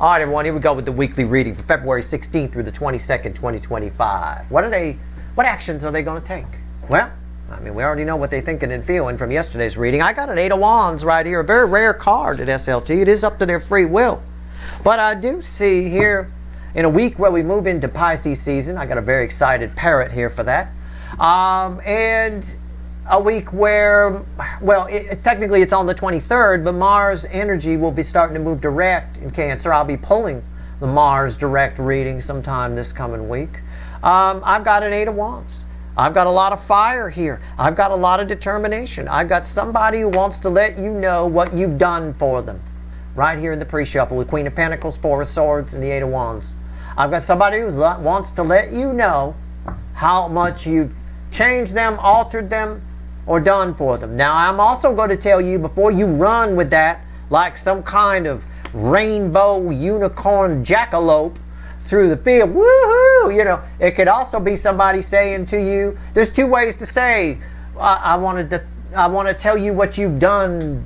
All right, everyone, here we go with the weekly reading for February 16th through the 22nd, 2025. What actions are they going to take? Well, I mean, we already know what they're thinking and feeling from yesterday's reading. I got an 8 of Wands right here, a very rare card at SLT. It is up to their free will. But I do see here, in a week where we move into Pisces season, I got a very excited parrot here for that. And a week where, well, technically it's on the 23rd, but Mars energy will be starting to move direct in Cancer. I'll be pulling the Mars direct reading sometime this coming week. I've got an 8 of Wands. I've got a lot of fire here. I've got a lot of determination. I've got somebody who wants to let you know what you've done for them. Right here in the pre-shuffle with Queen of Pentacles, 4 of Swords, and the 8 of Wands. I've got somebody who wants to let you know how much you've changed them, altered them, or done for them. Now, I'm also going to tell you, before you run with that like some kind of rainbow unicorn jackalope through the field, woohoo, you know, it could also be somebody saying to you, there's 2 ways to say, I want to tell you what you've done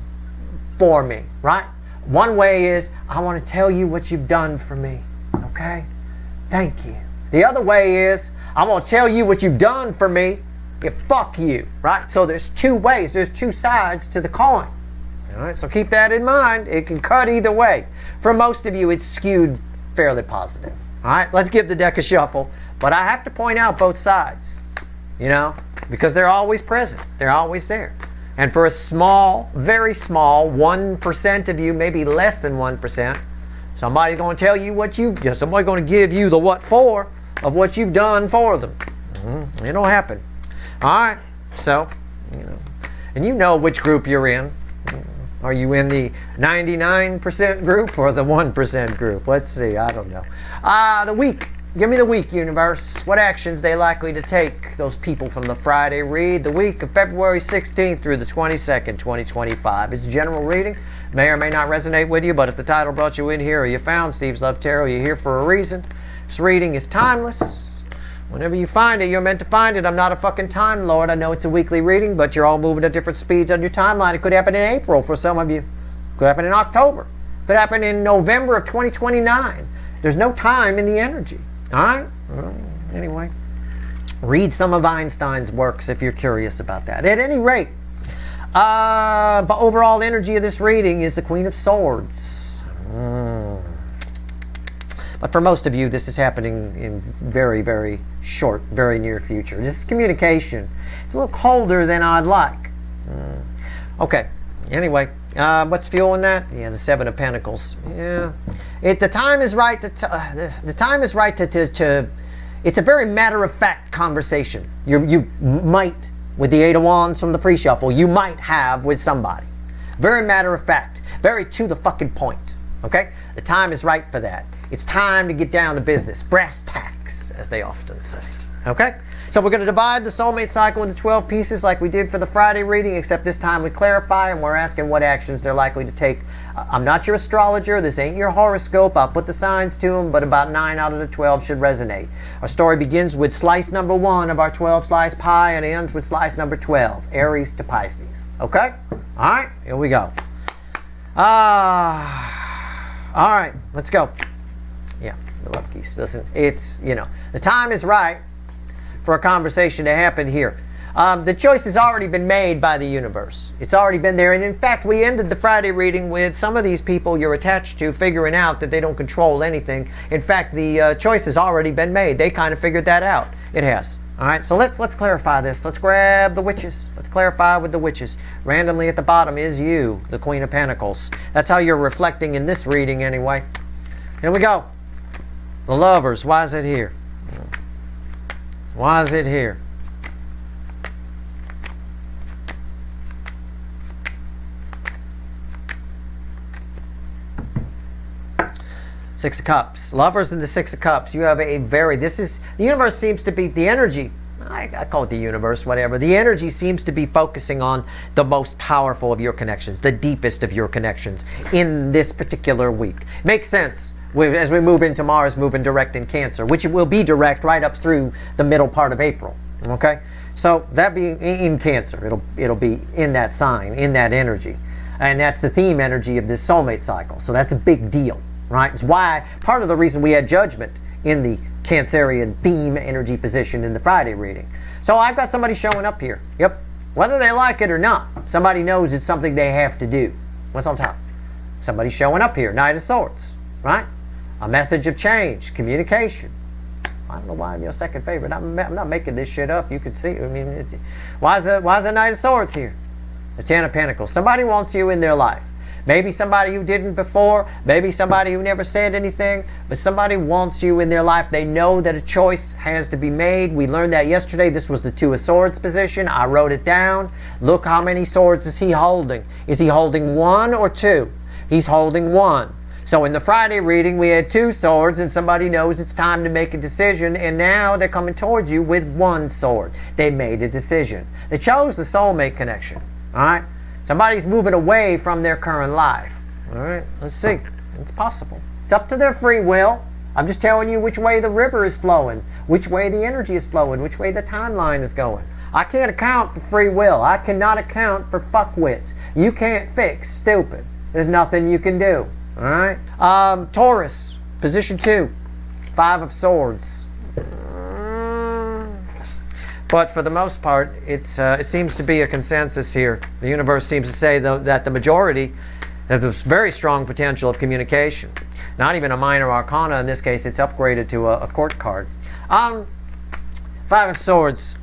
for me, right? One way is, I want to tell you what you've done for me, okay? Thank you. The other way is, I want to tell you what you've done for me. Yeah, fuck you, right? So there's 2 ways. There's 2 sides to the coin. All right, so keep that in mind. It can cut either way. For most of you, it's skewed fairly positive. All right, let's give the deck a shuffle. But I have to point out both sides, you know, because they're always present. They're always there. And for a small, very small 1% of you, maybe less than 1%, somebody's going to tell you what you've done. Somebody's going to give you the what for of what you've done for them. It'll happen. All right, so, you know, and you know which group you're in. Are you in the 99% group or the 1% group? Let's see, I don't know. The week. Give me the week, universe. What actions they likely to take, those people from the Friday read? The week of February 16th through the 22nd, 2025. It's general reading. May or may not resonate with you, but if the title brought you in here or you found Steve's Love Tarot, you're here for a reason. This reading is timeless. Whenever you find it, you're meant to find it. I'm not a fucking Time Lord. I know it's a weekly reading, but you're all moving at different speeds on your timeline. It could happen in April for some of you. It could happen in October. It could happen in November of 2029. There's no time in the energy. All right? Well, anyway, read some of Einstein's works if you're curious about that. At any rate, but overall energy of this reading is the Queen of Swords. But for most of you, this is happening in very, very short, very near future. This is communication. It's a little colder than I'd like. Okay. Anyway, what's fueling that? Yeah, the 7 of Pentacles. Yeah. The time is right the time is right to it's a very matter-of-fact conversation. You might, with the 8 of Wands from the pre-shuffle, you might have with somebody. Very matter-of-fact. Very to the fucking point. Okay? The time is right for that. It's time to get down to business. Brass tacks, as they often say. Okay? So we're going to divide the soulmate cycle into 12 pieces like we did for the Friday reading, except this time we clarify and we're asking what actions they're likely to take. I'm not your astrologer. This ain't your horoscope. I'll put the signs to them, but about 9 out of the 12 should resonate. Our story begins with slice number 1 of our 12-slice pie and ends with slice number 12, Aries to Pisces. Okay? All right, here we go. All right, let's go. Yeah, the love geese. Listen, it's, you know, the time is right for a conversation to happen here. The choice has already been made by the universe. It's already been there. And in fact, we ended the Friday reading with some of these people you're attached to figuring out that they don't control anything. In fact, the choice has already been made. They kind of figured that out. It has. All right, so let's clarify this. Let's grab the witches. Let's clarify with the witches. Randomly at the bottom is you, the Queen of Pentacles. That's how you're reflecting in this reading anyway. Here we go. The Lovers. Why is it here? Why is it here? Six of Cups. Lovers and the Six of Cups. You have a very, this is, the universe seems to be, the energy, I call it the universe, whatever. The energy seems to be focusing on the most powerful of your connections, the deepest of your connections in this particular week. Makes sense as we move into Mars moving direct in Cancer, which it will be direct right up through the middle part of April. Okay? So that being in Cancer, it'll be in that sign, in that energy. And that's the theme energy of this soulmate cycle. So that's a big deal. right? It's why, part of the reason we had judgment in the Cancerian theme energy position in the Friday reading. So I've got somebody showing up here. Yep. Whether they like it or not, somebody knows it's something they have to do. What's on top? Somebody showing up here. Knight of Swords, right? A message of change, communication. I don't know why I'm your second favorite. I'm not making this shit up. You can see. I mean, why is the Knight of Swords here? The Ten of Pentacles. Somebody wants you in their life. Maybe somebody who didn't before. Maybe somebody who never said anything. But somebody wants you in their life. They know that a choice has to be made. We learned that yesterday. This was the Two of Swords position. I wrote it down. Look how many swords is he holding. Is he holding one or two? He's holding one. So in the Friday reading, we had two swords, and somebody knows it's time to make a decision, and now they're coming towards you with one sword. They made a decision. They chose the soulmate connection. All right? Somebody's moving away from their current life. All right? Let's see. It's possible. It's up to their free will. I'm just telling you which way the river is flowing, which way the energy is flowing, which way the timeline is going. I can't account for free will. I cannot account for fuckwits. You can't fix stupid. There's nothing you can do. All right. Taurus, position 2, Five of Swords. But for the most part, it seems to be a consensus here. The universe seems to say that the majority have this very strong potential of communication. Not even a minor arcana. In this case, it's upgraded to a court card. Five of Swords.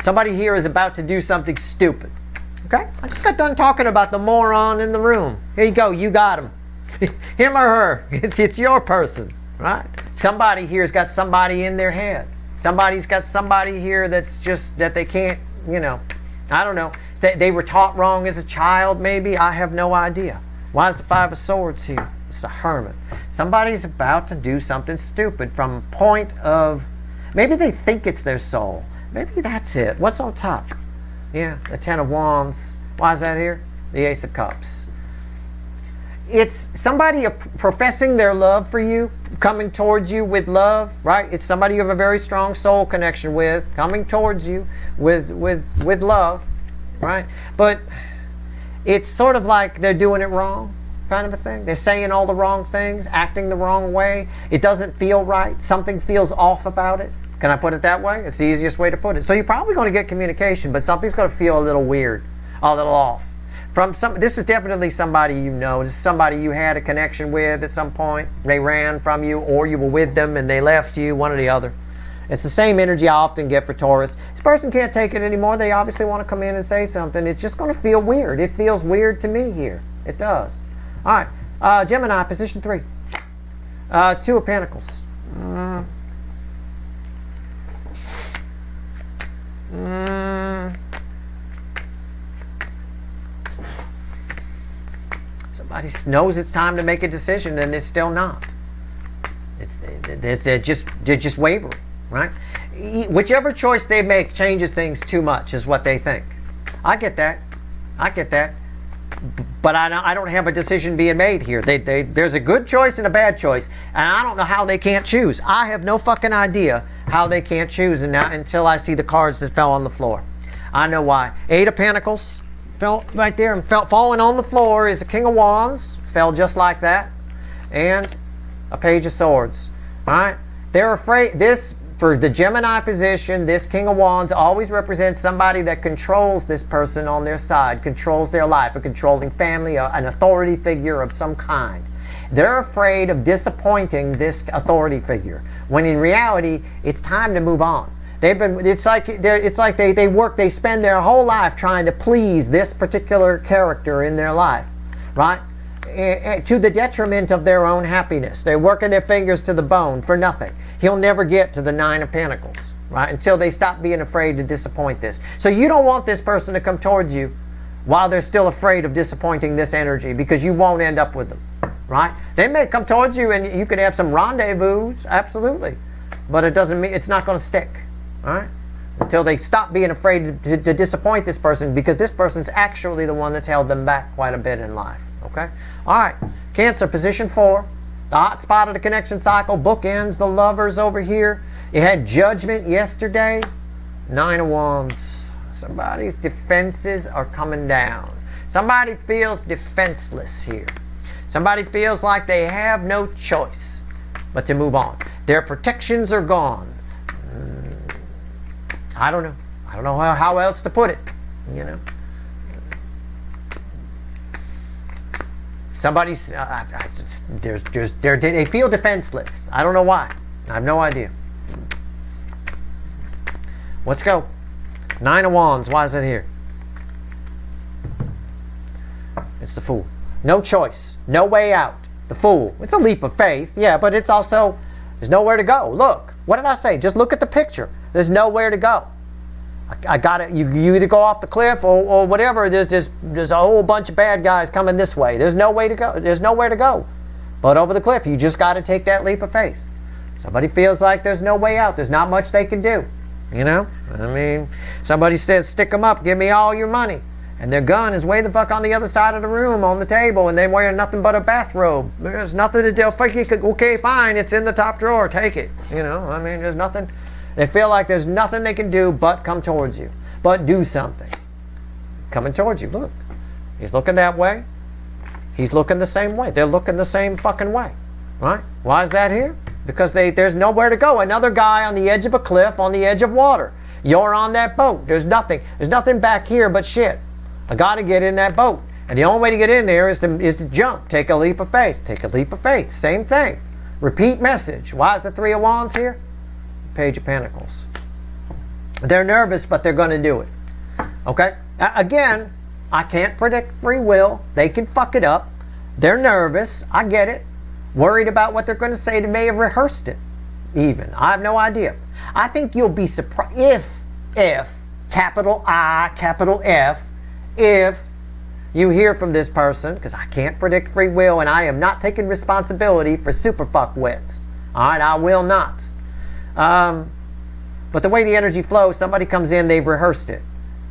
Somebody here is about to do something stupid. Okay? I just got done talking about the moron in the room. Here you go. You got him. Him or her. It's your person. Right? Somebody here's got somebody in their head. Somebody's got somebody here that's just, that they can't, you know, I don't know. They were taught wrong as a child, maybe. I have no idea. Why is the Five of Swords here? It's the Hermit. Somebody's about to do something stupid from a point of, maybe they think it's their soul. Maybe that's it. What's on top? Yeah, the Ten of Wands. Why is that here? The Ace of Cups. It's somebody professing their love for you, coming towards you with love, right? It's somebody you have a very strong soul connection with, coming towards you with love, right? But it's sort of like they're doing it wrong, kind of a thing. They're saying all the wrong things, acting the wrong way. It doesn't feel right. Something feels off about it. Can I put it that way? It's the easiest way to put it. So you're probably going to get communication, but something's going to feel a little weird, a little off. This is definitely somebody you know. This is somebody you had a connection with at some point. They ran from you, or you were with them and they left you, one or the other. It's the same energy I often get for Taurus. This person can't take it anymore. They obviously want to come in and say something. It's just going to feel weird. It feels weird to me here. It does. All right. Gemini, position 3. Two of Pentacles. Somebody knows it's time to make a decision and they're still not. They're just wavering, right? Whichever choice they make changes things too much is what they think. I get that. But I don't have a decision being made here. There's a good choice and a bad choice, and I don't know how they can't choose. I have no fucking idea how they can't choose until I see the cards that fell on the floor. I know why. Eight of Pentacles fell right there, and falling on the floor is a King of Wands. Fell just like that. And a Page of Swords. All right? They're afraid. For the Gemini position, this King of Wands always represents somebody that controls this person on their side, controls their life, a controlling family, an authority figure of some kind. They're afraid of disappointing this authority figure, when in reality, it's time to move on. It's like they spend their whole life trying to please this particular character in their life, right? To the detriment of their own happiness. They're working their fingers to the bone for nothing. He'll never get to the Nine of Pentacles, right? Until they stop being afraid to disappoint this. So you don't want this person to come towards you while they're still afraid of disappointing this energy, because you won't end up with them, right? They may come towards you and you could have some rendezvous, absolutely. But it doesn't mean it's not going to stick, all right? Until they stop being afraid to disappoint this person, because this person's actually the one that's held them back quite a bit in life. Okay? All right. Cancer, position 4. The hot spot of the connection cycle. Bookends. The Lovers over here. You had Judgment yesterday. Nine of Wands. Somebody's defenses are coming down. Somebody feels defenseless here. Somebody feels like they have no choice but to move on. Their protections are gone. I don't know. I don't know how else to put it, you know. Somebody's, they feel defenseless. I don't know why. I have no idea. Let's go. 9 of Wands. Why is it here? It's the Fool. No choice. No way out. The Fool. It's a leap of faith. Yeah, but it's also, there's nowhere to go. Look. What did I say? Just look at the picture. There's nowhere to go. I got it. You either go off the cliff or whatever. There's a whole bunch of bad guys coming this way. There's no way to go. There's nowhere to go but over the cliff. You just got to take that leap of faith. Somebody feels like there's no way out. There's not much they can do. You know? I mean, somebody says, stick them up. Give me all your money. And their gun is way the fuck on the other side of the room on the table, and they're wearing nothing but a bathrobe. There's nothing to do. Okay, fine. It's in the top drawer. Take it. You know? I mean, there's nothing. They feel like there's nothing they can do but come towards you. But do something. Coming towards you. Look. He's looking that way. He's looking the same way. They're looking the same fucking way. Right? Why is that here? Because there's nowhere to go. Another guy on the edge of a cliff, on the edge of water. You're on that boat. There's nothing. There's nothing back here but shit. I got to get in that boat. And the only way to get in there is to jump. Take a leap of faith. Take a leap of faith. Same thing. Repeat message. Why is the 3 of Wands here? Page of Pentacles. They're nervous, but they're going to do it. Okay? Again, I can't predict free will. They can fuck it up. They're nervous. I get it. Worried about what they're going to say. They may have rehearsed it even. I have no idea. I think you'll be surprised if, capital I, capital F, if you hear from this person, because I can't predict free will and I am not taking responsibility for super fuckwits. Alright, I will not. But the way the energy flows, somebody comes in, they've rehearsed it.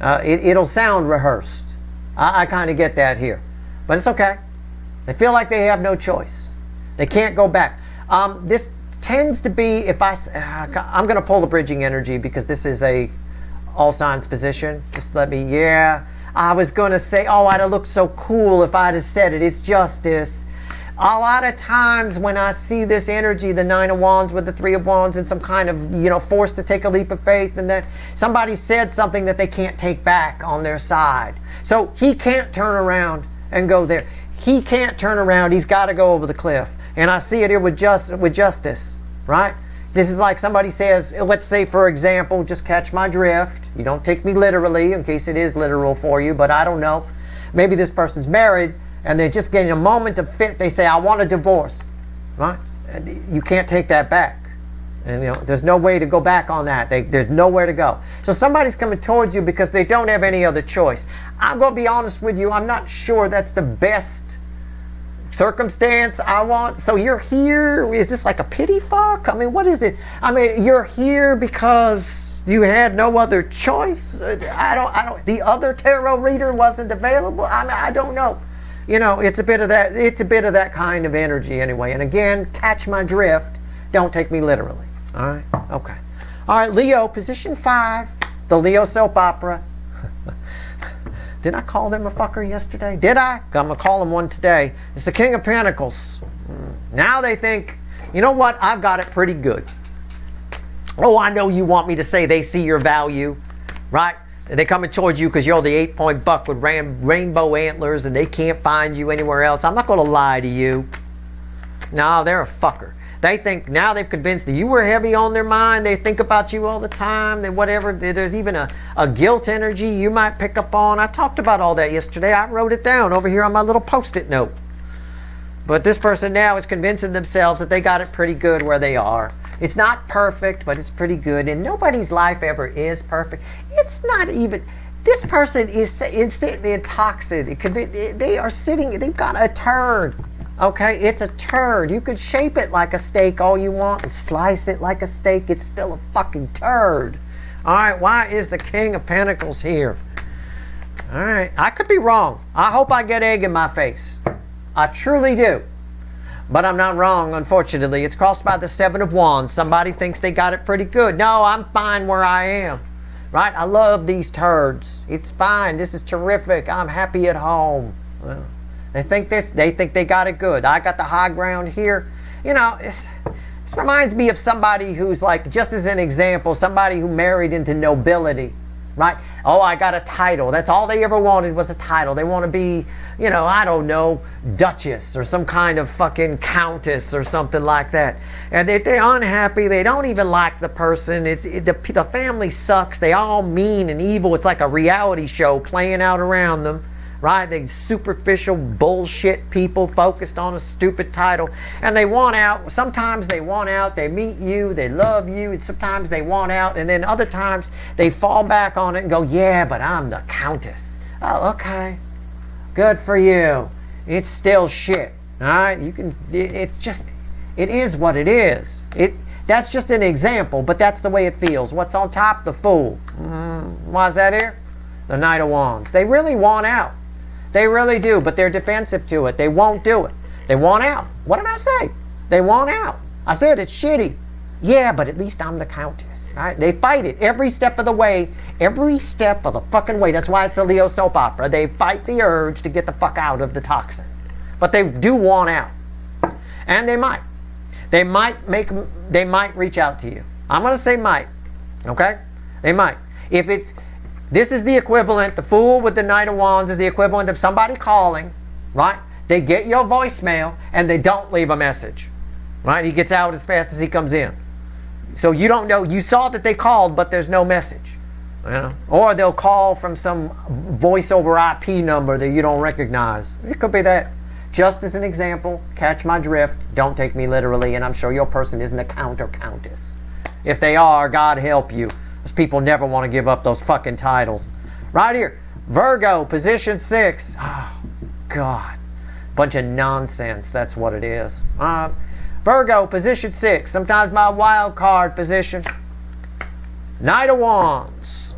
It'll sound rehearsed. I kind of get that here. But it's okay. They feel like they have no choice. They can't go back. This tends to be, if I'm going to pull the bridging energy because this is a all signs position. Just let me, I was going to say, oh, I'd have looked so cool if I'd have said it. It's justice. A lot of times when I see this energy, the 9 of Wands with the 3 of Wands and some kind of, forced to take a leap of faith, and that somebody said something that they can't take back on their side. So he can't turn around and go there. He can't turn around. He's got to go over the cliff. And I see it here with justice, right? This is like somebody says, let's say, for example, just catch my drift. You don't take me literally in case it is literal for you, but I don't know. Maybe this person's married and they're just getting a moment of fit. They say, I want a divorce, right? And you can't take that back. And there's no way to go back on that. There's nowhere to go. So somebody's coming towards you because they don't have any other choice. I'm going to be honest with you. I'm not sure that's the best circumstance I want. So you're here. Is this like a pity fuck? I mean, what is it? I mean, you're here because you had no other choice. I don't. The other tarot reader wasn't available. I mean, I don't know. It's a bit of that. It's a bit of that kind of energy anyway. And again, catch my drift. Don't take me literally. All right. Okay. All right. Leo, position 5. The Leo soap opera. Did I call them a fucker yesterday? Did I? I'm going to call them one today. It's the King of Pentacles. Now they think, you know what? I've got it pretty good. Oh, I know you want me to say they see your value, right? They're coming towards you because you're the 8-point buck with rainbow antlers and they can't find you anywhere else. I'm not going to lie to you. No, they're a fucker. They think now they've convinced that you were heavy on their mind. They think about you all the time. They whatever. There's even a guilt energy you might pick up on. I talked about all that yesterday. I wrote it down over here on my little Post-it note. But this person now is convincing themselves that they got it pretty good where they are. It's not perfect, but it's pretty good. And nobody's life ever is perfect. It's not even. This person is sitting intoxicated. It could be. They are sitting. They've got a turd. Okay, it's a turd. You could shape it like a steak all you want and slice it like a steak. It's still a fucking turd. All right, why is the King of Pentacles here? All right, I could be wrong. I hope I get egg in my face. I truly do. But I'm not wrong, unfortunately. It's crossed by the 7 of Wands. Somebody thinks they got it pretty good. No, I'm fine where I am. Right? I love these turds. It's fine. This is terrific. I'm happy at home. Well, They think this. They think they got it good. I got the high ground here. You know, this reminds me of somebody who's like, just as an example, somebody who married into nobility, right? Oh, I got a title. That's all they ever wanted was a title. They want to be, you know, I don't know, duchess or some kind of fucking countess or something like that. And they're unhappy. They don't even like the person. The family sucks. They all mean and evil. It's like a reality show playing out around them. Right? They superficial bullshit people focused on a stupid title. And they want out. Sometimes they want out. They meet you. They love you. And sometimes they want out. And then other times they fall back on it and go, yeah, but I'm the countess. Oh, okay. Good for you. It's still shit. All right? You can, it's just, it is what it is. That's just an example, but that's the way it feels. What's on top? The Fool. Why is that here? The Knight of Wands. They really want out. They really do, but they're defensive to it. They won't do it. They want out. What did I say? They want out. I said it's shitty. Yeah, but at least I'm the countess. All right? They fight it every step of the way. Every step of the fucking way. That's why it's the Leo soap opera. They fight the urge to get the fuck out of the toxin. But they do want out. And they might. They might reach out to you. I'm going to say might. Okay? They might. This is the equivalent, the Fool with the Knight of Wands is the equivalent of somebody calling, right? They get your voicemail and they don't leave a message, right? He gets out as fast as he comes in. So you don't know, you saw that they called, but there's no message, you know? Or they'll call from some voice over IP number that you don't recognize. It could be that. Just as an example, catch my drift, don't take me literally, and I'm sure your person isn't a count or countess. If they are, God help you. People never want to give up those fucking titles. Right here, Virgo, position 6. Oh, God. Bunch of nonsense, that's what it is. Virgo, position 6. Sometimes my wild card position. Knight of Wands.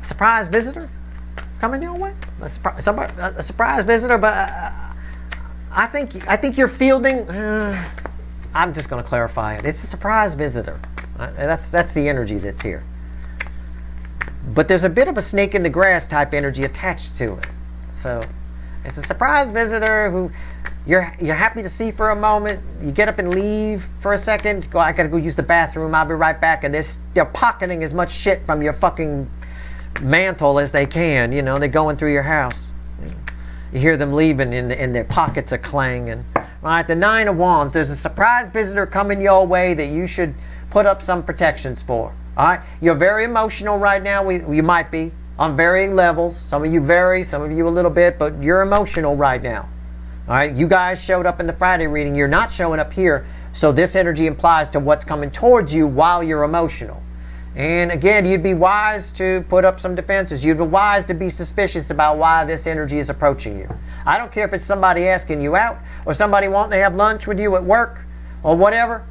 Surprise visitor coming your way. A surprise visitor, but I think you're fielding. I'm just going to clarify it. It's a surprise visitor. That's the energy that's here. But there's a bit of a snake in the grass type energy attached to it. So it's a surprise visitor who you're happy to see for a moment. You get up and leave for a second. I got to go use the bathroom. I'll be right back. And they're pocketing as much shit from your fucking mantle as they can. You know, they're going through your house. You hear them leaving and their pockets are clanging. Right, the Nine of Wands. There's a surprise visitor coming your way that you should put up some protections for. All right, you're very emotional right now. You might be on varying levels. Some of you vary, some of you a little bit, but you're emotional right now. All right, you guys showed up in the Friday reading. You're not showing up here, so this energy implies to what's coming towards you while you're emotional. And again, you'd be wise to put up some defenses. You'd be wise to be suspicious about why this energy is approaching you. I don't care if it's somebody asking you out or somebody wanting to have lunch with you at work or whatever.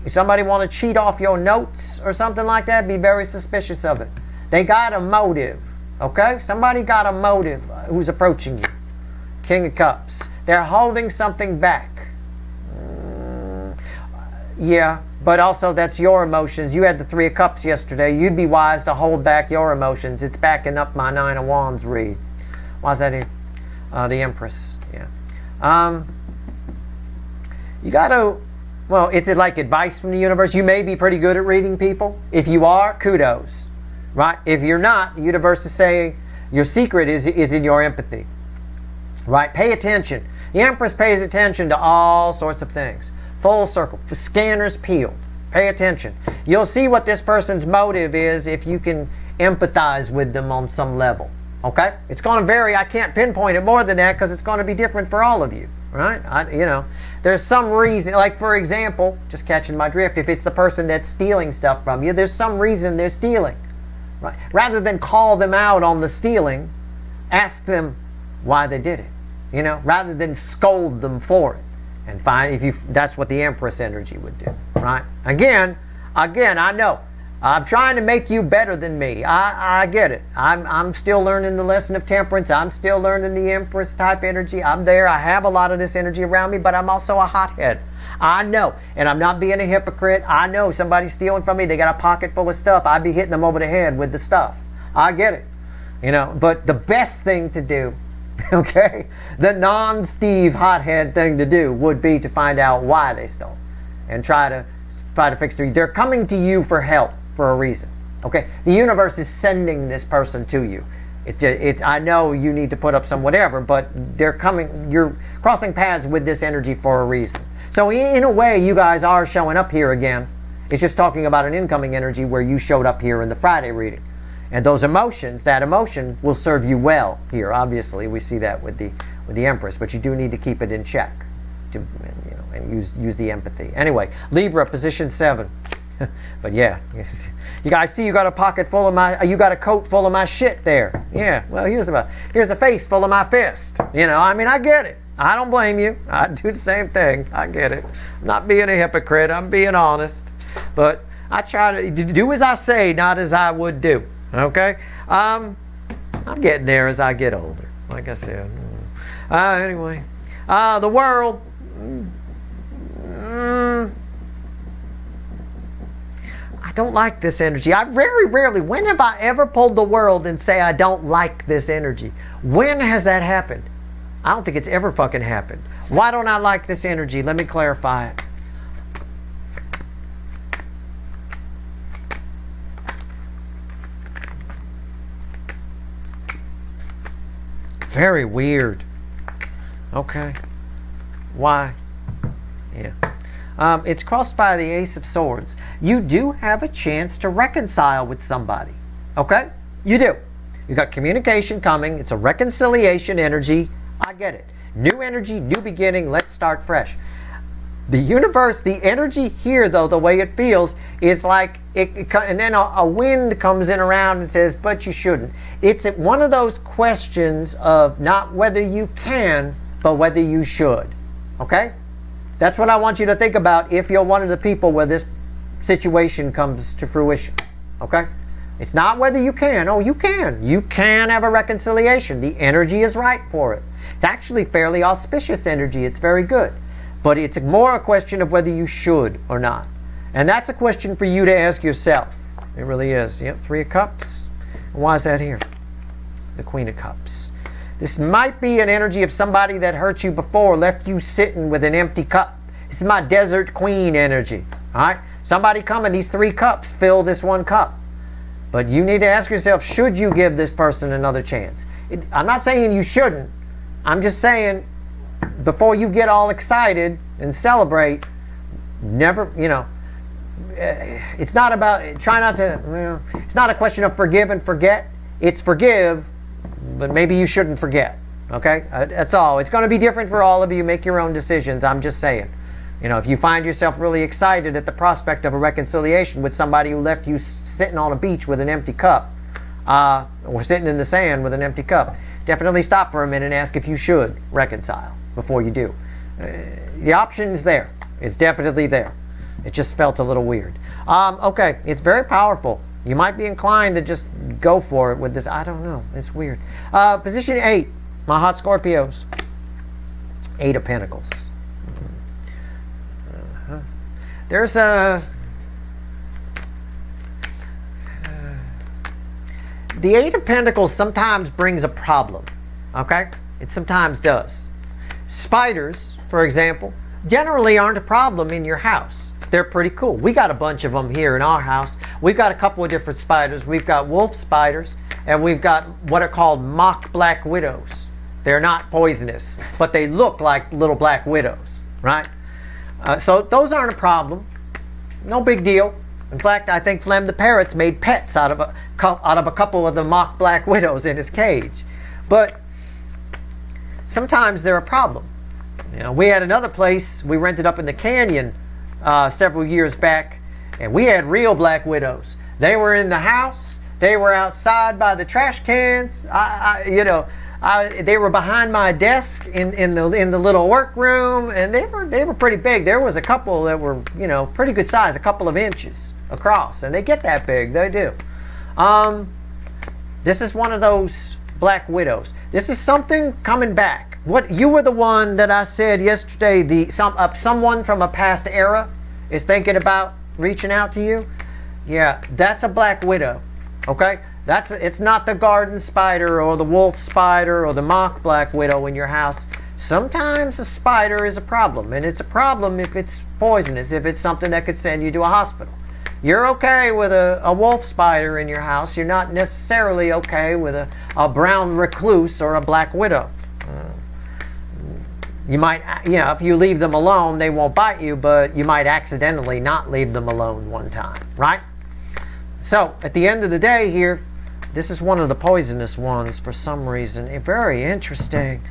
Somebody want to cheat off your notes or something like that. Be very suspicious of it. They got a motive, okay? Somebody got a motive who's approaching you. King of Cups. They're holding something back. Yeah. But also, that's your emotions. You had the Three of Cups yesterday. You'd be wise to hold back your emotions. It's backing up my Nine of Wands read. Why's that here? The Empress. Yeah. You got to, well, it's like advice from the universe. You may be pretty good at reading people. If you are, kudos. Right? If you're not, the universe is saying your secret is in your empathy. Right? Pay attention. The Empress pays attention to all sorts of things. Full circle. Scanners peeled. Pay attention. You'll see what this person's motive is if you can empathize with them on some level. Okay? It's going to vary. I can't pinpoint it more than that because it's going to be different for all of you. Right? There's some reason, like for example, just catching my drift, if it's the person that's stealing stuff from you, there's some reason they're stealing. Right? Rather than call them out on the stealing, ask them why they did it. Rather than scold them for it. And find that's what the Empress energy would do, right? Again, I know. I'm trying to make you better than me. I get it. I'm still learning the lesson of temperance. I'm still learning the Empress type energy. I'm there. I have a lot of this energy around me, but I'm also a hothead. I know, and I'm not being a hypocrite. I know somebody's stealing from me. They got a pocket full of stuff. I'd be hitting them over the head with the stuff. I get it. You know, but the best thing to do, okay, the non-Steve hothead thing to do would be to find out why they stole and try to fix it. They're coming to you for help for a reason. Okay, the universe is sending this person to you. I know you need to put up some whatever, but they're coming. You're crossing paths with this energy for a reason. So in a way, you guys are showing up here again. It's just talking about an incoming energy where you showed up here in the Friday reading, and those emotions, that emotion will serve you well here. Obviously, we see that with the Empress, but you do need to keep it in check, and use the empathy. Anyway, Libra, position 7. But yeah, you guys see, you got a pocket full of you got a coat full of my shit there. Yeah, well, here's a face full of my fist. I mean, I get it. I don't blame you. I do the same thing. I get it. I'm not being a hypocrite. I'm being honest. But I try to do as I say, not as I would do. Okay? I'm getting there as I get older, like I said. Anyway, the world. I don't like this energy. I very rarely, when have I ever pulled the world and say I don't like this energy? When has that happened? I don't think it's ever fucking happened. Why don't I like this energy? Let me clarify it. Very weird. Okay. Why? Yeah. It's crossed by the Ace of Swords. You do have a chance to reconcile with somebody. Okay? You do. You got communication coming. It's a reconciliation energy. I get it. New energy, new beginning. Let's start fresh. The universe, the energy here, though, the way it feels, is like, and then a wind comes in around and says, but you shouldn't. It's one of those questions of not whether you can, but whether you should. Okay? That's what I want you to think about if you're one of the people where this situation comes to fruition. Okay? It's not whether you can. Oh, you can. You can have a reconciliation. The energy is right for it. It's actually fairly auspicious energy. It's very good. But it's more a question of whether you should or not. And that's a question for you to ask yourself. It really is. Yep, 3 of Cups. And why is that here? The Queen of Cups. This might be an energy of somebody that hurt you before, left you sitting with an empty cup. This is my Desert Queen energy. All right? Somebody coming, these 3 cups fill this 1 cup. But you need to ask yourself, should you give this person another chance? I'm not saying you shouldn't. I'm just saying, before you get all excited and celebrate, never, it's not about, try not to, it's not a question of forgive and forget. It's forgive, but maybe you shouldn't forget. Okay? That's all. It's going to be different for all of you. Make your own decisions. I'm just saying. If you find yourself really excited at the prospect of a reconciliation with somebody who left you sitting on a beach with an empty cup, or sitting in the sand with an empty cup, definitely stop for a minute and ask if you should reconcile before you do. The option is there. It's definitely there. It just felt a little weird. Okay, it's very powerful. You might be inclined to just go for it with this. I don't know. It's weird. Position 8, my hot Scorpios. 8 of Pentacles. There's a... the 8 of Pentacles sometimes brings a problem. Okay? It sometimes does. Spiders, for example, generally aren't a problem in your house. They're pretty cool. We got a bunch of them here in our house. We've got a couple of different spiders. We've got wolf spiders, and we've got what are called mock black widows. They're not poisonous, but they look like little black widows, right? So those aren't a problem. No big deal. In fact, I think Flem the Parrot's made pets out of a couple of the mock black widows in his cage. But sometimes they're a problem. We had another place we rented up in the canyon several years back, and we had real black widows. They were in the house. They were outside by the trash cans. They were behind my desk in the little workroom, and they were pretty big. There was a couple that were pretty good size, a couple of inches across, and they get that big. They do. This is one of those black widows. This is something coming back. What, you were the one that I said yesterday, someone from a past era is thinking about reaching out to you? Yeah, that's a black widow, okay? It's not the garden spider or the wolf spider or the mock black widow in your house. Sometimes a spider is a problem, and it's a problem if it's poisonous, if it's something that could send you to a hospital. You're okay with a wolf spider in your house. You're not necessarily okay with a brown recluse or a black widow. You might, if you leave them alone, they won't bite you, but you might accidentally not leave them alone one time, right? So, at the end of the day here, this is one of the poisonous ones for some reason. Very interesting.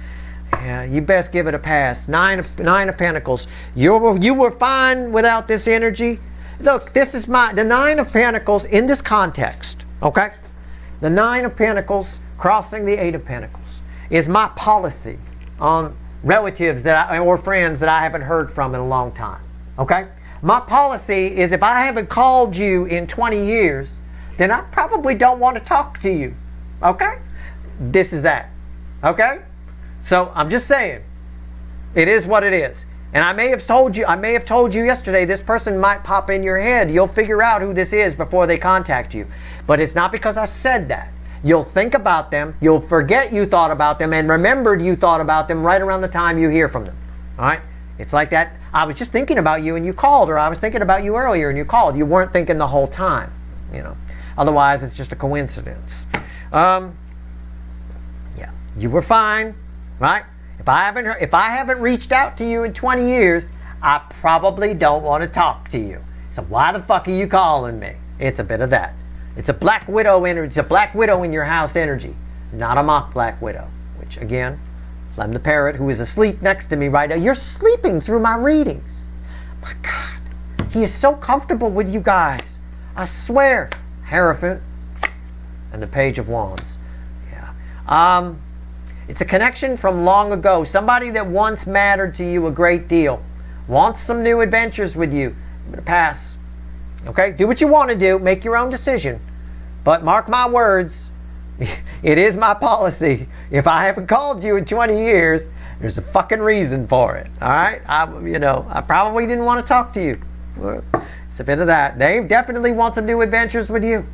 Yeah, you best give it a pass. Nine of Pentacles. You were fine without this energy. Look, this is the Nine of Pentacles in this context, okay? The Nine of Pentacles crossing the Eight of Pentacles is my policy on relatives or friends that I haven't heard from in a long time, okay? My policy is if I haven't called you in 20 years, then I probably don't want to talk to you, okay? This is that, okay? So I'm just saying, it is what it is. And I may have told you yesterday, this person might pop in your head. You'll figure out who this is before they contact you. But it's not because I said that. You'll think about them, you'll forget you thought about them, and remembered you thought about them right around the time you hear from them. All right? It's like that. I was just thinking about you and you called, or I was thinking about you earlier and you called. You weren't thinking the whole time, Otherwise, it's just a coincidence. Yeah, you were fine, right? If I haven't reached out to you in 20 years, I probably don't want to talk to you. So why the fuck are you calling me? It's a bit of that. It's a black widow energy. It's a black widow in your house energy, not a mock black widow. Which again, I'm the parrot who is asleep next to me right now. You're sleeping through my readings. My God, he is so comfortable with you guys. I swear. Hierophant and the Page of Wands. Yeah. It's a connection from long ago. Somebody that once mattered to you a great deal. Wants some new adventures with you. I'm gonna pass. Okay? Do what you want to do. Make your own decision. But mark my words, it is my policy. If I haven't called you in 20 years, there's a fucking reason for it. All right? I probably didn't want to talk to you. It's a bit of that. They definitely want some new adventures with you.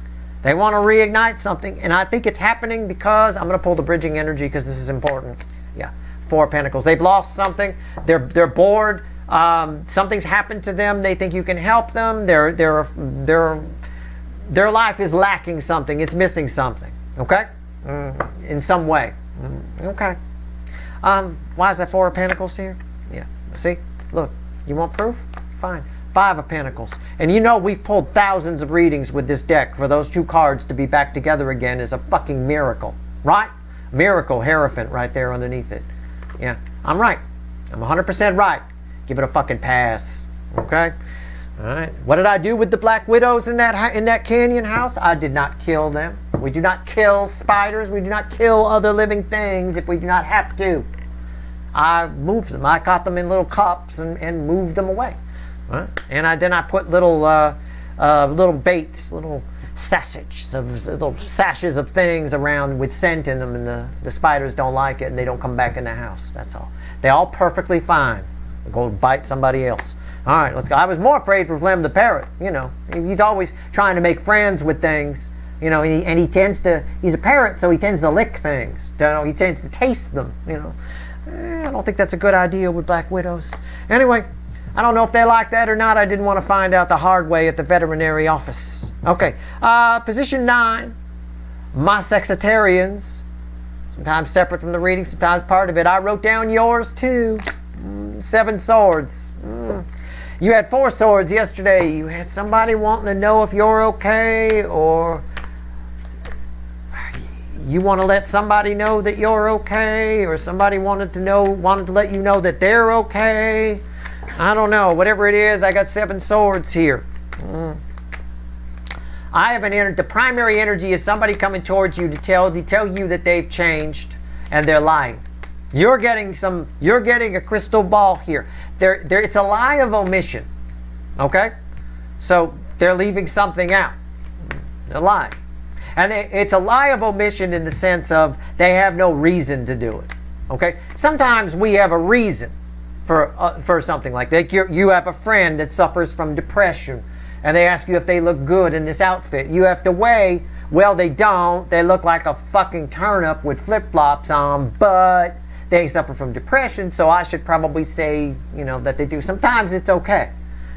They want to reignite something. And I think it's happening because, I'm going to pull the bridging energy because this is important. Yeah. Four of Pentacles. They've lost something. They're bored. Something's happened to them. They think you can help them. Their life is lacking something. It's missing something. Okay? In some way. Okay. Why is that Four of Pentacles here? Yeah. See? Look. You want proof? Fine. Five of Pentacles. And we've pulled thousands of readings with this deck. For those two cards to be back together again is a fucking miracle. Right? Miracle, Hierophant right there underneath it. Yeah. I'm right. I'm 100% right. Give it a fucking pass. Okay? Alright. What did I do with the black widows in that canyon house? I did not kill them. We do not kill spiders. We do not kill other living things if we do not have to. I moved them. I caught them in little cups and moved them away. Right? And then I put little baits, little sashes of things around with scent in them, and the spiders don't like it and they don't come back in the house. That's all. They're all perfectly fine. They'll go bite somebody else. All right, let's go. I was more afraid for Flem the parrot. He's always trying to make friends with things. He's a parrot, so he tends to lick things. He tends to taste them. I don't think that's a good idea with black widows. Anyway. I don't know if they like that or not. I didn't want to find out the hard way at the veterinary office. Okay. Position 9. My Sexitarians. Sometimes separate from the reading, sometimes part of it. I wrote down yours too. 7 swords. You had 4 swords yesterday. You had somebody wanting to know if you're okay, or you want to let somebody know that you're okay, or somebody wanted to let you know that they're okay. I don't know. Whatever it is, I got 7 swords here. I have the primary energy is somebody coming towards you to tell you that they've changed and they're lying. You're getting a crystal ball here. It's a lie of omission. Okay? So they're leaving something out. They're lying. And it's a lie of omission in the sense of they have no reason to do it. Okay? Sometimes we have a reason for something like that. You have a friend that suffers from depression, and they ask you if they look good in this outfit. You have to weigh, well, they don't. They look like a fucking turnip with flip-flops on, but they suffer from depression, so I should probably say, that they do. Sometimes it's okay,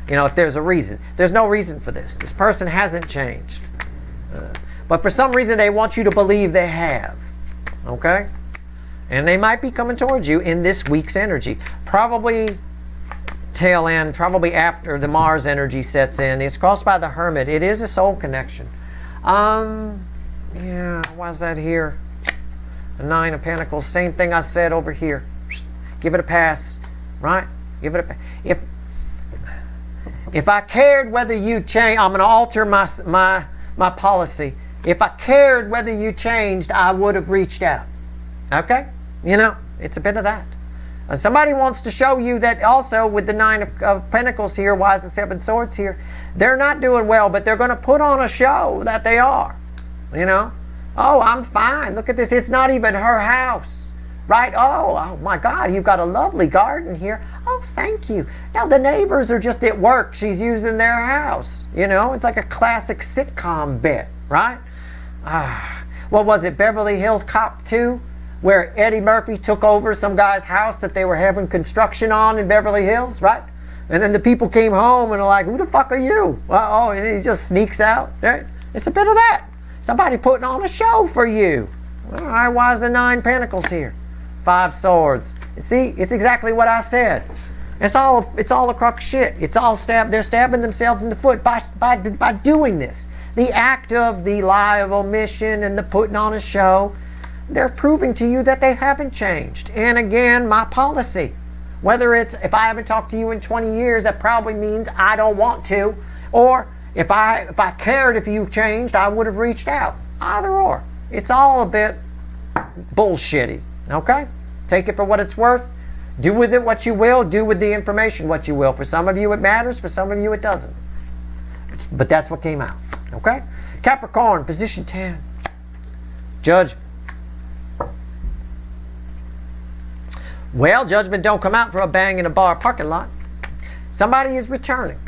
if there's a reason. There's no reason for this. This person hasn't changed. But for some reason, they want you to believe they have. Okay? And they might be coming towards you in this week's energy. Probably tail end, probably after the Mars energy sets in. It's crossed by the Hermit. It is a soul connection. Yeah, why is that here? The Nine of Pentacles, same thing I said over here. Give it a pass, right? Give it a pass. If I cared whether you change, I'm going to alter my policy. If I cared whether you changed, I would have reached out. Okay? It's a bit of that. Somebody wants to show you that also with the Nine of Pentacles here, why is the Seven Swords here? They're not doing well, but they're going to put on a show that they are. Oh, I'm fine. Look at this. It's not even her house. Right? Oh my God, you've got a lovely garden here. Oh, thank you. Now the neighbors are just at work. She's using their house. It's like a classic sitcom bit, right? What was it, Beverly Hills Cop 2? Where Eddie Murphy took over some guy's house that they were having construction on in Beverly Hills, right? And then the people came home and are like, who the fuck are you? Well, and he just sneaks out. Right? It's a bit of that. Somebody putting on a show for you. All right, why is the Nine Pentacles here? Five Swords. See, it's exactly what I said. It's all a crock of shit. It's all they're stabbing themselves in the foot by doing this. The act of the lie of omission and the putting on a show, they're proving to you that they haven't changed. And again, my policy, whether it's if I haven't talked to you in 20 years, that probably means I don't want to, or if I cared if you changed, I would have reached out. Either or. It's all a bit bullshitty. Okay? Take it for what it's worth. Do with it what you will. Do with the information what you will. For some of you it matters. For some of you it doesn't. But that's what came out. Okay? Capricorn, position 10. Judgment. Well, judgment don't come out for a bang in a bar parking lot. Somebody is returning.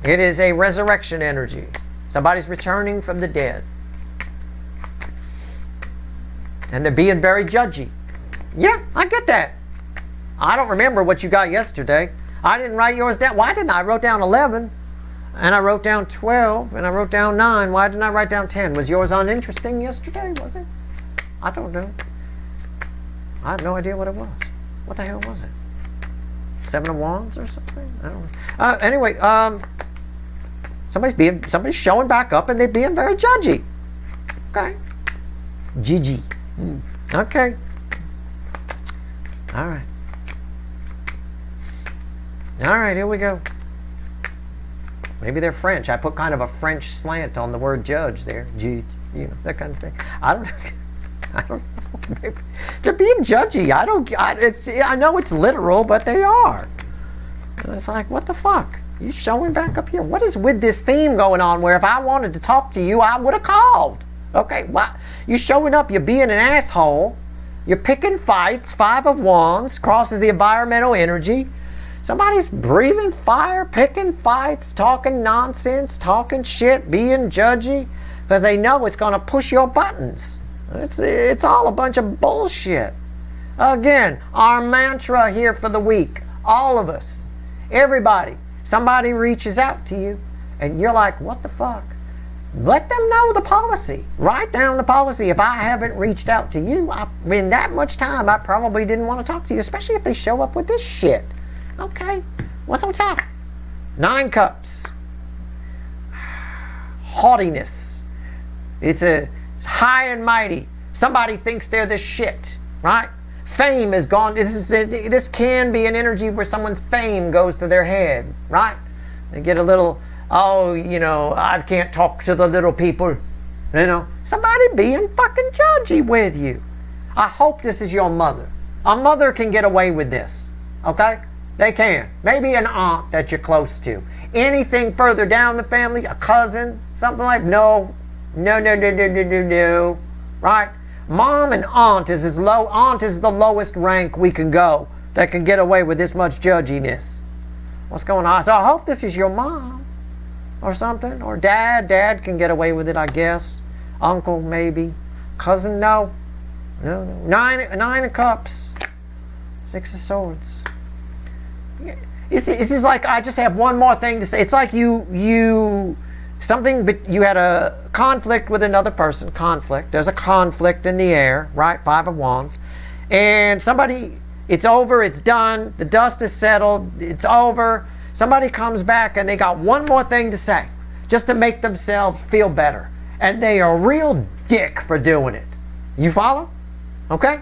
It is a resurrection energy. Somebody's returning from the dead. And they're being very judgy. Yeah, I get that. I don't remember what you got yesterday. I didn't write yours down. Why didn't I? I wrote down 11. And I wrote down 12. And I wrote down 9. Why didn't I write down 10? Was yours uninteresting yesterday? Was it? I don't know. I have no idea what it was. What the hell was it? Seven of Wands or something? I don't know. Anyway, somebody's showing back up and they're being very judgy. Okay. GG. Okay. All right. All right, here we go. Maybe they're French. I put kind of a French slant on the word judge there. That kind of thing. I don't know. They're being judgy. I know it's literal, but they are. And it's like, what the fuck? You showing back up here? What is with this theme going on where if I wanted to talk to you, I would have called? Okay, what? You showing up, you're being an asshole. You're picking fights. Five of Wands crosses the environmental energy. Somebody's breathing fire, picking fights, talking nonsense, talking shit, being judgy, because they know it's going to push your buttons. It's all a bunch of bullshit. Again, our mantra here for the week, all of us, everybody, somebody reaches out to you and you're like, what the fuck? Let them know the policy. Write down the policy. If I haven't reached out to you in that much time, I probably didn't want to talk to you, especially if they show up with this shit. Okay, what's on top? 9 Cups. Haughtiness. It's high and mighty. Somebody thinks they're the shit, right? Fame is gone. This can be an energy where someone's fame goes to their head, right? They get a little, I can't talk to the little people. Somebody being fucking judgy with you. I hope this is your mother. A mother can get away with this, okay? They can. Maybe an aunt that you're close to. Anything further down the family, a cousin, something like, no. Right? Mom and aunt is as low. Aunt is the lowest rank we can go that can get away with this much judginess. What's going on? So I hope this is your mom or something. Or dad. Dad can get away with it, I guess. Uncle, maybe. Cousin, no. No. Nine of cups. 6 of swords. This is like, I just have one more thing to say. It's like but you had a conflict with another person. Conflict. There's a conflict in the air, right? 5 of wands. And somebody, it's over, it's done, the dust is settled, it's over. Somebody comes back and they got one more thing to say, just to make themselves feel better. And they are a real dick for doing it. You follow? Okay?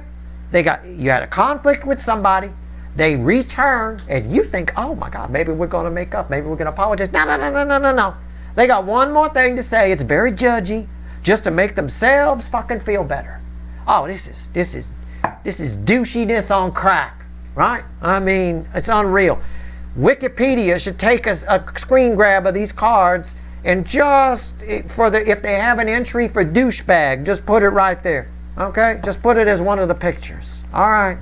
You had a conflict with somebody, they return, and you think, oh my God, maybe we're going to make up, maybe we're going to apologize. No. They got one more thing to say. It's very judgy, just to make themselves fucking feel better. Oh, this is douchiness on crack, right? I mean, it's unreal. Wikipedia should take a screen grab of these cards and just if they have an entry for douchebag, just put it right there. Okay, just put it as one of the pictures. All right,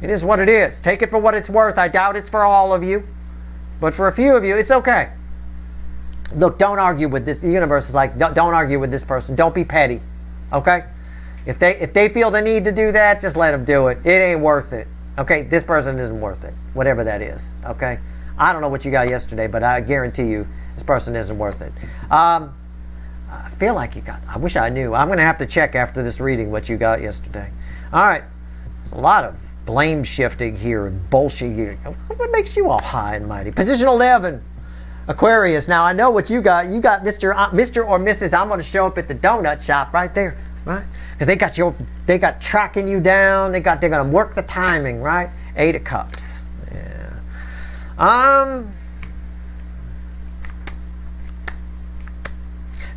it is what it is. Take it for what it's worth. I doubt it's for all of you, but for a few of you, it's okay. Look, don't argue with this. The universe is like, don't argue with this person. Don't be petty. Okay? If they feel the need to do that, just let them do it. It ain't worth it. Okay? This person isn't worth it. Whatever that is. Okay? I don't know what you got yesterday, but I guarantee you this person isn't worth it. I feel like you got, I wish I knew. I'm going to have to check after this reading what you got yesterday. All right. There's a lot of blame shifting here and bullshit here. What makes you all high and mighty? Position 11. Aquarius. Now I know what you got. You got Mr. or Mrs. I'm going to show up at the donut shop right there, right? Because they got tracking you down. They're going to work the timing, right? 8 of Cups. Yeah.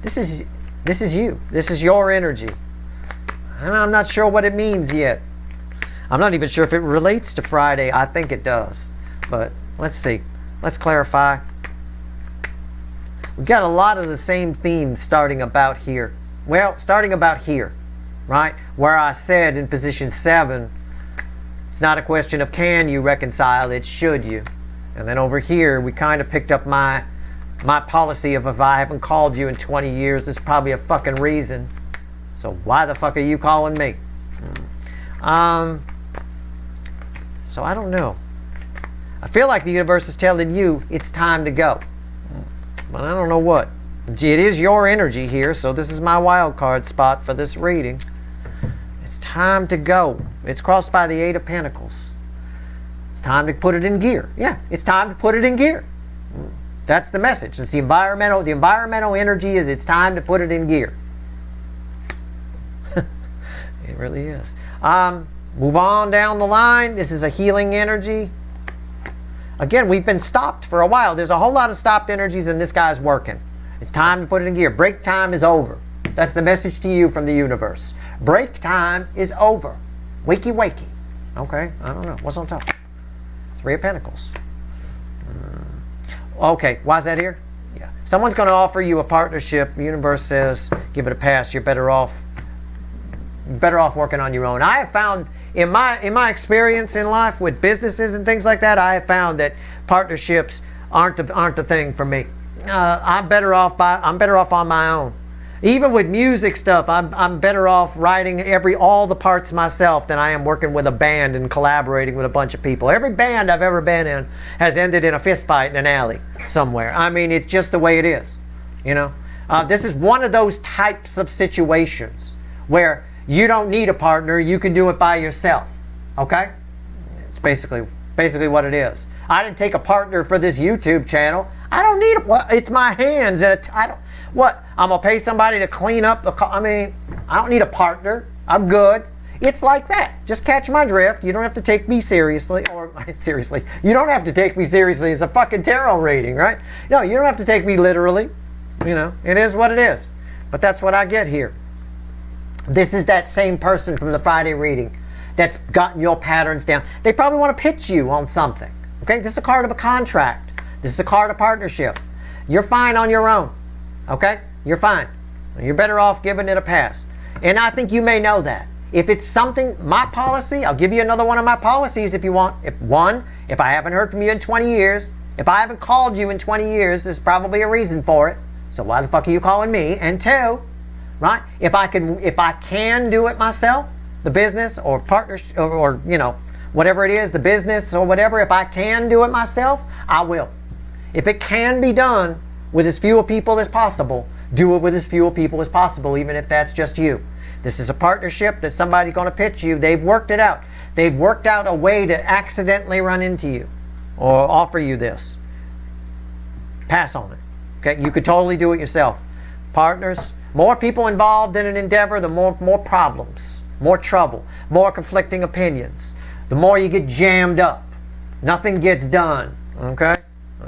This is you. This is your energy. And I'm not sure what it means yet. I'm not even sure if it relates to Friday. I think it does. But let's see. Let's clarify. We've got a lot of the same themes starting about here. Well, starting about here, right? Where I said in position 7, it's not a question of can you reconcile, it's should you. And then over here, we kind of picked up my policy of if I haven't called you in 20 years, there's probably a fucking reason. So why the fuck are you calling me? So I don't know. I feel like the universe is telling you it's time to go. But I don't know what. It is your energy here, so this is my wild card spot for this reading. It's time to go. It's crossed by the 8 of Pentacles. It's time to put it in gear. Yeah, it's time to put it in gear. That's the message. It's the environmental energy is it's time to put it in gear. It really is. Move on down the line. This is a healing energy. Again, we've been stopped for a while. There's a whole lot of stopped energies and this guy's working. It's time to put it in gear. Break time is over. That's the message to you from the universe. Break time is over. Wakey wakey. Okay, I don't know. What's on top? 3 of Pentacles. Okay, why is that here? Yeah. Someone's going to offer you a partnership. The universe says, give it a pass. You're better off working on your own. I have found in my experience in life with businesses and things like that, I have found that partnerships aren't the thing for me. I'm better off on my own. Even with music stuff, I'm better off writing all the parts myself than I am working with a band and collaborating with a bunch of people. Every band I've ever been in has ended in a fist fight in an alley somewhere. I mean, it's just the way it is. You know, this is one of those types of situations where you don't need a partner. You can do it by yourself. Okay? It's basically what it is. I didn't take a partner for this YouTube channel. I don't need it's my hands and I'm gonna pay somebody to clean up I don't need a partner. I'm good. It's like that. Just catch my drift. You don't have to take me seriously, or seriously. You don't have to take me seriously as a fucking tarot reading, right? No, you don't have to take me literally. You know, it is what it is. But that's what I get here. This is that same person from the Friday reading that's gotten your patterns down. They probably want to pitch you on something. Okay, this is a card of a contract. This is a card of partnership. You're fine on your own. Okay, you're fine. You're better off giving it a pass. And I think you may know that. If it's something, my policy, I'll give you another one of my policies if you want. If I haven't heard from you in 20 years, if I haven't called you in 20 years, there's probably a reason for it. So why the fuck are you calling me? And two, right? If I can do it myself, the business or partnership or you know, whatever it is, the business or whatever, if I can do it myself, I will. If it can be done with as few people as possible, do it with as few people as possible, even if that's just you. This is a partnership that somebody's going to pitch you. They've worked it out. They've worked out a way to accidentally run into you or offer you this. Pass on it. Okay, you could totally do it yourself. Partners, more people involved in an endeavor, the more problems, more trouble, more conflicting opinions. The more you get jammed up. Nothing gets done. Okay?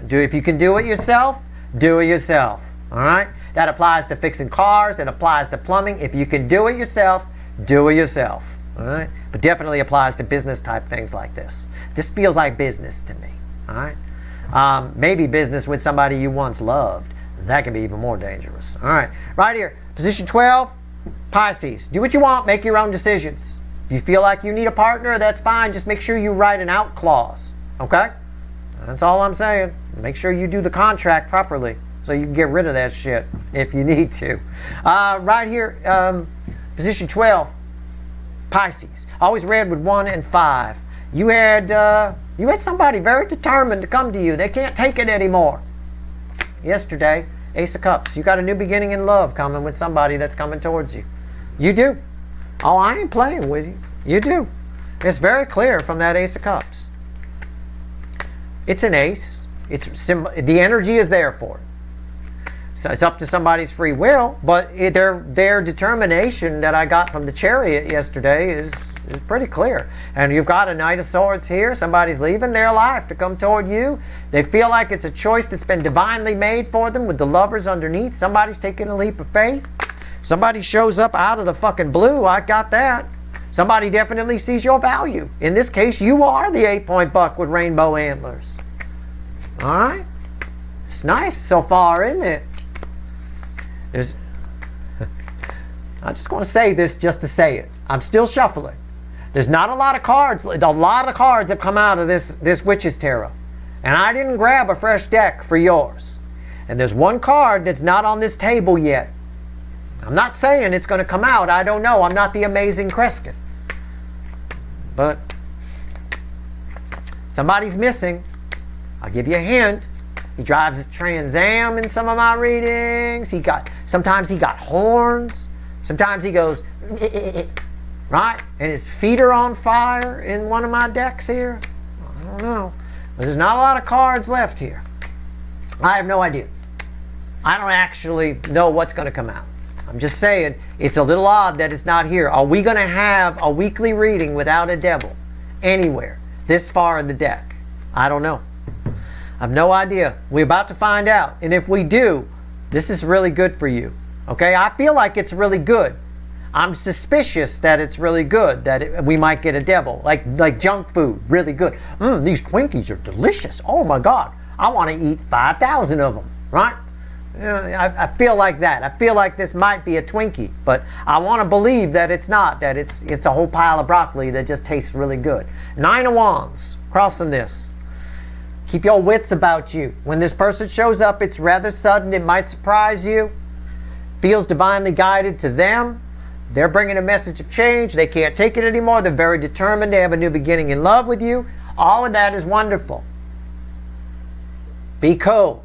If you can do it yourself, do it yourself. All right? That applies to fixing cars. That applies to plumbing. If you can do it yourself, do it yourself. All right? But definitely applies to business type things like this. This feels like business to me. All right? Maybe business with somebody you once loved. That can be even more dangerous. All right. Right here. Position 12, Pisces. Do what you want. Make your own decisions. If you feel like you need a partner, that's fine. Just make sure you write an out clause. Okay? That's all I'm saying. Make sure you do the contract properly so you can get rid of that shit if you need to. Right here, position 12, Pisces. Always read with 1 and 5. You had somebody very determined to come to you. They can't take it anymore. Yesterday, Ace of Cups. You got a new beginning in love coming with somebody that's coming towards you. You do. Oh, I ain't playing with you. You do. It's very clear from that Ace of Cups. It's an ace. The energy is there for it. So it's up to somebody's free will, but their determination that I got from the Chariot yesterday is pretty clear. And you've got a Knight of Swords here. Somebody's leaving their life to come toward you. They feel like it's a choice that's been divinely made for them with the Lovers underneath. Somebody's taking a leap of faith. Somebody shows up out of the fucking blue. I got that. Somebody definitely sees your value. In this case, you are the 8-point buck with rainbow antlers. All right? It's nice so far, isn't it? I just want to say this just to say it. I'm still shuffling. There's not a lot of cards. A lot of cards have come out of this Witch's Tarot. And I didn't grab a fresh deck for yours. And there's one card that's not on this table yet. I'm not saying it's going to come out. I don't know. I'm not the amazing Kreskin. But somebody's missing. I'll give you a hint. He drives a Trans Am in some of my readings. Sometimes he got horns. Sometimes he goes, right? And his feet are on fire in one of my decks here. I don't know. But there's not a lot of cards left here. I have no idea. I don't actually know what's going to come out. I'm just saying, it's a little odd that it's not here. Are we going to have a weekly reading without a devil anywhere this far in the deck? I don't know. I have no idea. We're about to find out. And if we do, this is really good for you. Okay? I feel like it's really good. I'm suspicious that it's really good, that we might get a devil. Like junk food, really good. These Twinkies are delicious. Oh my God. I want to eat 5,000 of them. Right? I feel like that. I feel like this might be a Twinkie, but I want to believe that it's not, that it's a whole pile of broccoli that just tastes really good. 9 of Wands, crossing this. Keep your wits about you. When this person shows up, it's rather sudden. It might surprise you. Feels divinely guided to them. They're bringing a message of change. They can't take it anymore. They're very determined to have a new beginning in love with you. All of that is wonderful. Be cool.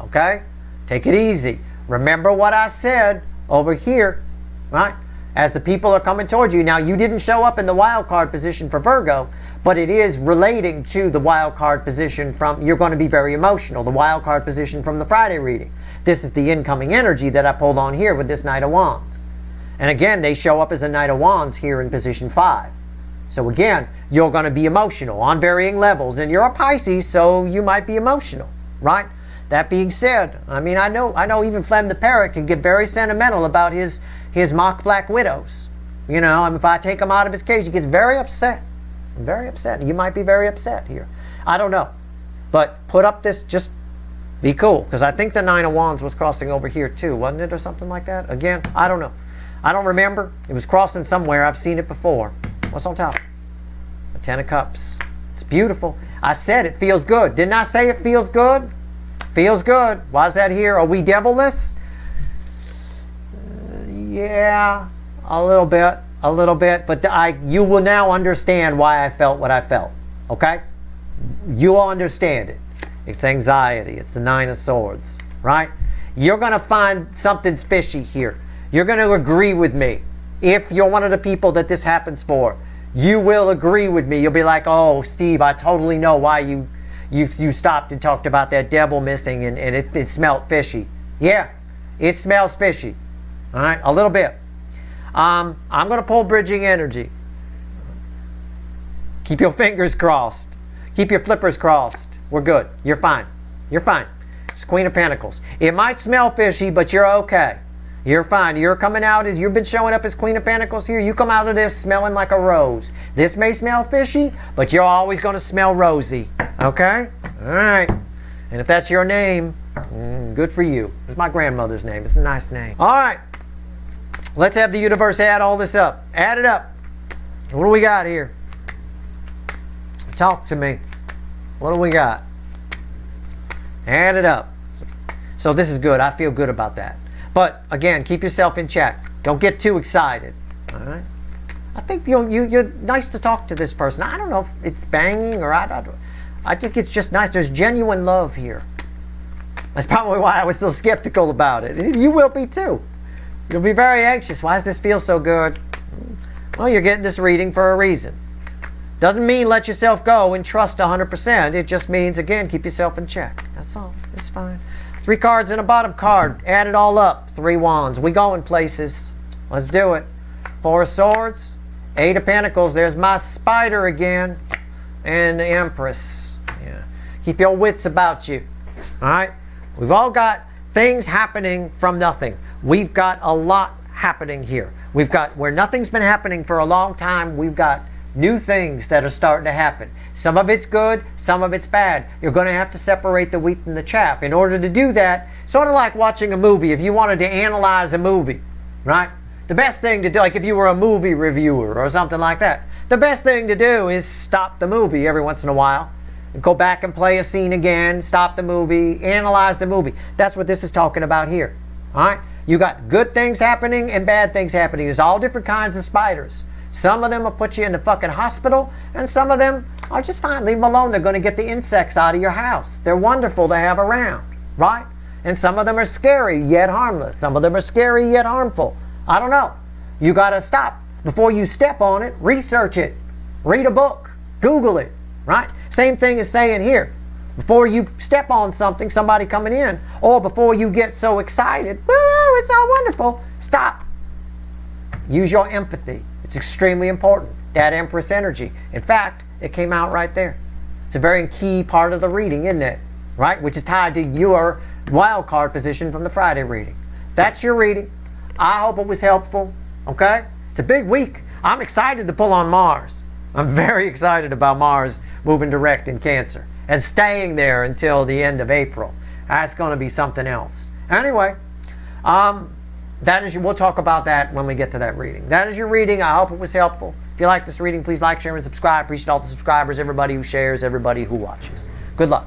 Okay? Take it easy. Remember what I said over here, right? As the people are coming towards you. Now, you didn't show up in the wild card position for Virgo, but it is relating to the wild card position from, you're going to be very emotional, the wild card position from the Friday reading. This is the incoming energy that I pulled on here with this Knight of Wands. And again, they show up as a Knight of Wands here in position 5. So again, you're going to be emotional on varying levels. And you're a Pisces, so you might be emotional, right? That being said, I mean, I know even Flem the Parrot can get very sentimental about his mock black widows. You know, if I take him out of his cage, he gets very upset. Very upset. You might be very upset here. I don't know. But put up this, just be cool. Because I think the 9 of Wands was crossing over here too, wasn't it? Or something like that. Again, I don't know. I don't remember. It was crossing somewhere. I've seen it before. What's on top? A 10 of Cups. It's beautiful. I said it feels good. Didn't I say it feels good? Feels good. Why is that here? Are we devilless? Yeah, a little bit. A little bit. But you will now understand why I felt what I felt. Okay? You will understand it. It's anxiety. It's the 9 of Swords. Right? You're going to find something's fishy here. You're going to agree with me. If you're one of the people that this happens for, you will agree with me. You'll be like, oh, Steve, I totally know why you stopped and talked about that devil missing and it smelled fishy. Yeah, it smells fishy. All right, a little bit. I'm going to pull bridging energy. Keep your fingers crossed. Keep your flippers crossed. We're good. You're fine. You're fine. It's Queen of Pentacles. It might smell fishy, but you're okay. You're fine. You're coming out as you've been showing up as Queen of Pentacles here. You come out of this smelling like a rose. This may smell fishy, but you're always going to smell rosy. Okay? All right. And if that's your name, good for you. It's my grandmother's name. It's a nice name. All right. Let's have the universe add all this up. Add it up. What do we got here? Talk to me. What do we got? Add it up. So this is good. I feel good about that. But again, keep yourself in check. Don't get too excited. All right. I think you're nice to talk to this person. I don't know if it's banging or I think it's just nice. There's genuine love here. That's probably why I was so skeptical about it. You will be too. You'll be very anxious. Why does this feel so good? Well, you're getting this reading for a reason. Doesn't mean let yourself go and trust 100%. It just means, again, keep yourself in check. That's all. It's fine. 3 cards and a bottom card. Add it all up. 3 wands. We going places. Let's do it. 4 of Swords. 8 of Pentacles. There's my spider again. And the Empress. Yeah. Keep your wits about you. All right? We've all got things happening from nothing. We've got a lot happening here. We've got where nothing's been happening for a long time. We've got new things that are starting to happen. Some of it's good, some of it's bad. You're going to have to separate the wheat from the chaff. In order to do that, sort of like watching a movie. If you wanted to analyze a movie, right? The best thing to do, like if you were a movie reviewer or something like that, the best thing to do is stop the movie every once in a while. And go back and play a scene again, stop the movie, analyze the movie. That's what this is talking about here. All right? You got good things happening and bad things happening. There's all different kinds of spiders. Some of them will put you in the fucking hospital, and some of them are just fine. Leave them alone. They're going to get the insects out of your house. They're wonderful to have around, right? And some of them are scary yet harmless. Some of them are scary yet harmful. I don't know. You got to stop. Before you step on it, research it. Read a book. Google it, right? Same thing as saying here. Before you step on something, somebody coming in, or before you get so excited, woo, it's all wonderful, stop. Use your empathy. It's extremely important. That Empress energy. In fact, it came out right there. It's a very key part of the reading, isn't it? Right? Which is tied to your wild card position from the Friday reading. That's your reading. I hope it was helpful. Okay? It's a big week. I'm excited to pull on Mars. I'm very excited about Mars moving direct in Cancer and staying there until the end of April. That's going to be something else. Anyway, we'll talk about that when we get to that reading. That is your reading. I hope it was helpful. If you like this reading, please like, share, and subscribe. Appreciate all the subscribers, everybody who shares, everybody who watches. Good luck.